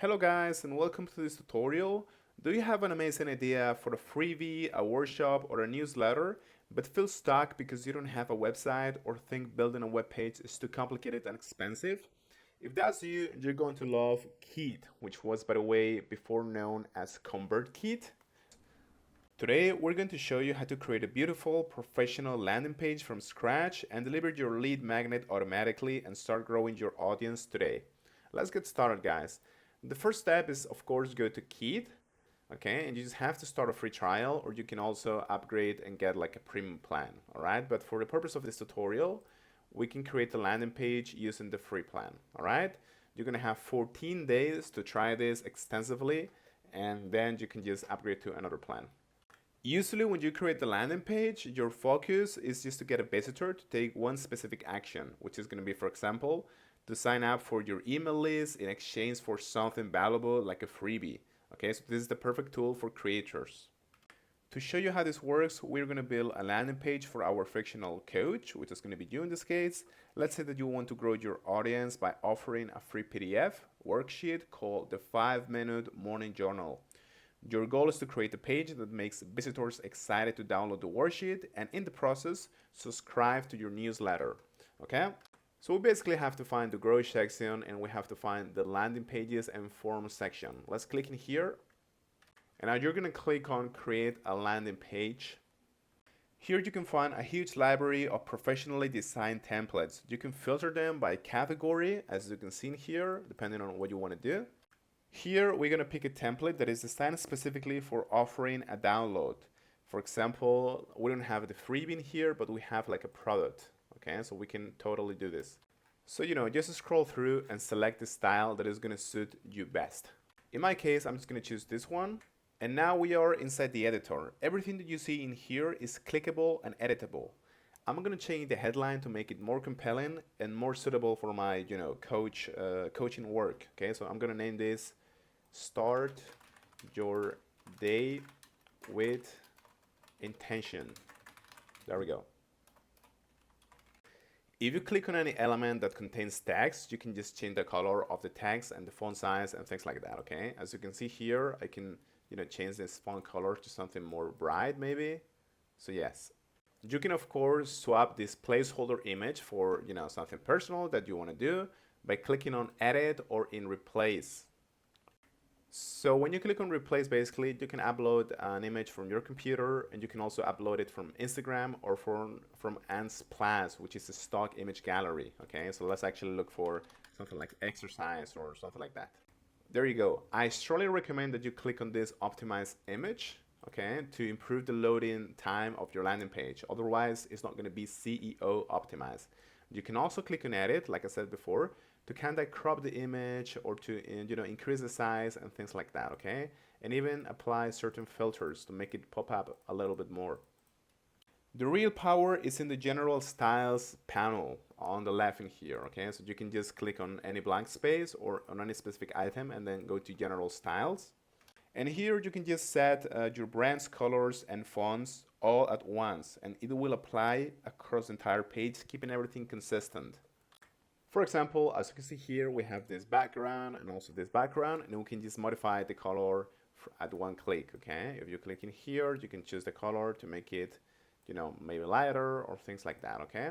Hello guys and welcome to this tutorial. Do you have an amazing idea for a freebie, a workshop or a newsletter but feel stuck because you don't have a website or think building a web page is too complicated and expensive? If that's you, you're going to love Kit, which was by the way before known as ConvertKit. Today we're going to show you how to create a beautiful professional landing page from scratch and deliver your lead magnet automatically and start growing your audience today. Let's get started guys. The first step is, of course, go to Kit, okay, and you just have to start a free trial, or you can also upgrade and get like a premium plan, all right? But for the purpose of this tutorial, we can create a landing page using the free plan, all right? You're gonna have 14 days to try this extensively, and then you can just upgrade to another plan. Usually when you create the landing page, your focus is just to get a visitor to take one specific action, which is gonna be, for example, to sign up for your email list in exchange for something valuable like a freebie. Okay, so this is the perfect tool for creators. To show you how this works, we're going to build a landing page for our fictional coach, which is going to be you in this case. Let's say that you want to grow your audience by offering a free PDF worksheet called the 5-Minute Morning Journal. Your goal is to create a page that makes visitors excited to download the worksheet and in the process, subscribe to your newsletter. Okay? So we basically have to find the grow section and we have to find the landing pages and forms section. Let's click in here. And now you're going to click on create a landing page. Here you can find a huge library of professionally designed templates. You can filter them by category, as you can see in here, depending on what you want to do. Here we're going to pick a template that is designed specifically for offering a download. For example, we don't have the freebie in here, but we have like a product. Okay, so we can totally do this. So, just scroll through and select the style that is going to suit you best. In my case, I'm just going to choose this one. And now we are inside the editor. Everything that you see in here is clickable and editable. I'm going to change the headline to make it more compelling and more suitable for my, coaching work. Okay, so I'm going to name this Start Your Day with Intention. There we go. If you click on any element that contains text, you can just change the color of the text and the font size and things like that, okay? As you can see here, I can, change this font color to something more bright maybe. So yes. You can, of course, swap this placeholder image for, something personal that you want to do by clicking on Edit or in Replace. So when you click on replace, basically you can upload an image from your computer and you can also upload it from Instagram or from Unsplash, which is a stock image gallery. Okay, so let's actually look for something like exercise or something like that. There you go. I strongly recommend that you click on this optimize image, okay, to improve the loading time of your landing page. Otherwise, it's not going to be CEO optimized. You can also click on edit, like I said before, to kind of crop the image or to increase the size and things like that, okay? And even apply certain filters to make it pop up a little bit more. The real power is in the general styles panel on the left in here, okay? So you can just click on any blank space or on any specific item and then go to general styles. And here you can just set your brand's colors and fonts all at once and it will apply across the entire page, keeping everything consistent. For example, as you can see here, we have this background and also this background, and we can just modify the color at one click, okay? If you click in here, you can choose the color to make it, maybe lighter or things like that, okay?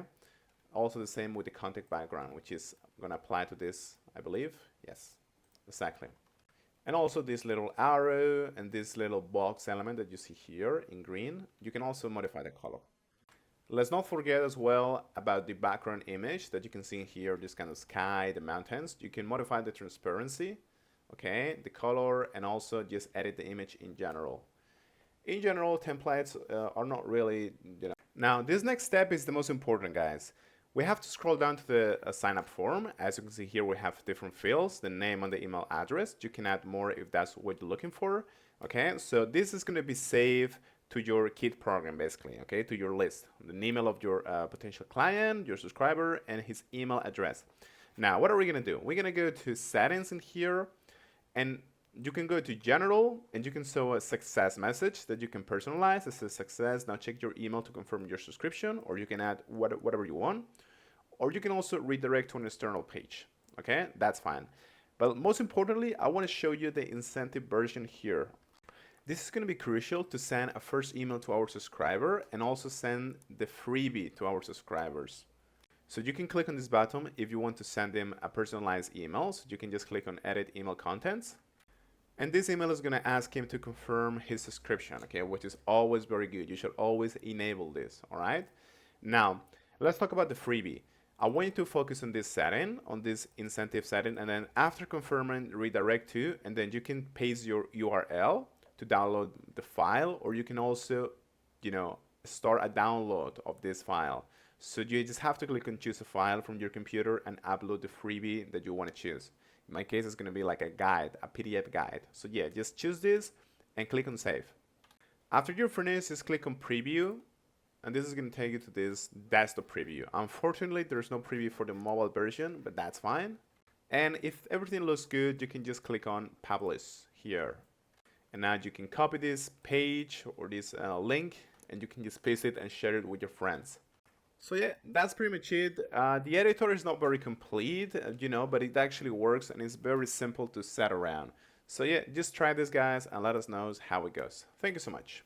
Also the same with the contact background, which is gonna apply to this, I believe. Yes, exactly. And also this little arrow and this little box element that you see here in green, you can also modify the color. Let's not forget as well about the background image that you can see here, this kind of sky, the mountains. You can modify the transparency, okay, the color, and also just edit the image in general. In general, templates are not really, Now, this next step is the most important, guys. We have to scroll down to the sign up form. As you can see here, we have different fields, the name and the email address. You can add more if that's what you're looking for, okay? So this is going to be saved to your Kit program, basically, okay, to your list, the email of your potential client, your subscriber, and his email address. Now, what are we gonna do? We're gonna go to settings in here, and you can go to general, and you can show a success message that you can personalize. It says success, now check your email to confirm your subscription, or you can add whatever you want, or you can also redirect to an external page, okay, that's fine. But most importantly, I want to show you the incentive version here. This is going to be crucial to send a first email to our subscriber and also send the freebie to our subscribers. So you can click on this button if you want to send them a personalized email. So you can just click on edit email contents. And this email is going to ask him to confirm his subscription, okay, which is always very good. You should always enable this, all right? Now, let's talk about the freebie. I want you to focus on this setting, on this incentive setting, and then after confirming, redirect to, and then you can paste your URL to download the file, or you can also, start a download of this file. So you just have to click on choose a file from your computer and upload the freebie that you want to choose. In my case, it's going to be like a guide, a PDF guide. So yeah, just choose this and click on save. After you're finished, just click on preview, and this is going to take you to this desktop preview. Unfortunately, there's no preview for the mobile version, but that's fine. And if everything looks good, you can just click on publish here. And now you can copy this page or this link, and you can just paste it and share it with your friends. So yeah, that's pretty much it. The editor is not very complete, but it actually works and it's very simple to set around. So yeah, just try this, guys, and let us know how it goes. Thank you so much.